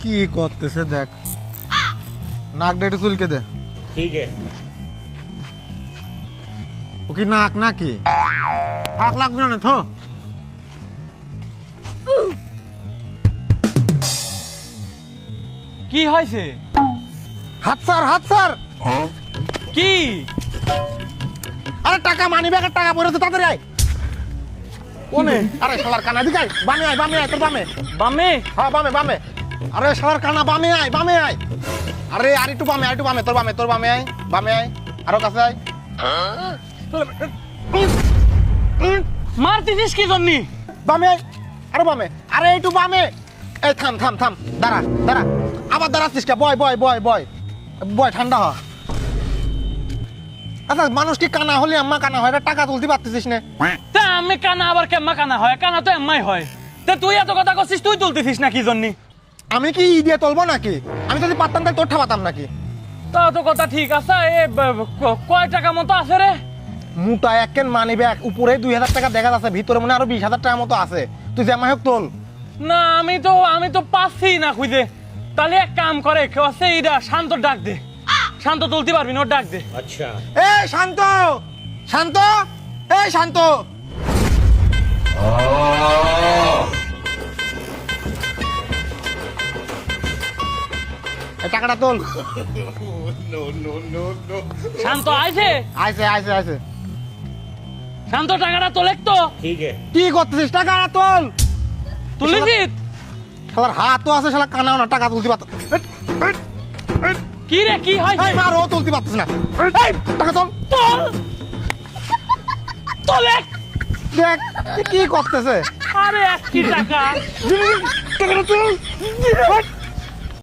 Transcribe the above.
কি করতেছে দেখ, নাকটা একটু চুলকে দে। ठीक है ও কি নাক নাকি? নাক লাগবে না তো। কি হয়েছে? হাত স্যার, হাত স্যার। কি? আরে টাকা, মানি ব্যাগের টাকা পড়েছে, তাড়াতাড়ি আয়। কোনে? আরে শালার কানা, দিকে আয়, বামে আয়, বামে আয়, তোর বামে। বামে? হ্যাঁ বামে, বামে। আরে শালার কানা, বামে আয়, বামে আয়। আরে আর একটু বামে, আর একটু বামে, তোর বামে, তোর বামে আয়, বামে আয়, আরো কাছে আয়। মারতেছিস কি জন্যি? বামে আয়, আরো বামে, আরে একটু বামে। এই থাম থাম থাম, দাঁড়া দাঁড়া, আবার দাঁড়াচ্ছিস কে? বয় বয় বয় বয় বয়, ঠান্ডা হ। আচ্ছা মানুষ কি কানা হলে আম্মা কানা হয়, এটা টাকা তুলতে পারতেছিস না? তা আমি কানা আবার কেম্মা কানা হয়? কানা তো এম্মাই হয়। তা তুই এত কথা করছিস, তুই তুলতেছিস না কি জন্যি? আমি কি ই দিয়ে তুলবো নাকি? আমি যদি পারতাম তাহলে তোর ঠাপাতাম নাকি? তা তো কথা ঠিক আছে। কয় টাকা মতো আছে রে? মোটা এককেন মানি ব্যাগ, উপরে 2000 টাকা দেখা যাচ্ছে, ভিতরে মনে হয় আরো 20,000 টাকা মতো আছে। তুই জামাই হোক তোল। না আমি তো পাচ্ছি না খুঁজে। তাহলে এক কাম করে, কেউ আছে এইটা শান্ত ডাক দে। শান্ত তুলতে পারবি না, ওর ডাক দে। अच्छा এই শান্ত, শান্ত, এই শান্ত। এই টাকাটা তোল। শান্ত আইছে? আইছে আইছে আইছে। শান্ত টাকাটা তোলে তো। ठीक है কি করতেছিস? টাকাটা তোল। তুলেছিস? শালার হাতও আছে, শালা কানাও না, টাকা তুলতে পারত। কি রে, কি হয়? এই মার, ও তুলতে পারতিস না। এই টাকা তোল। তোল তোলে। দেখ কি করতেছে। আরে 1 টাকা। টাকাটা তোল।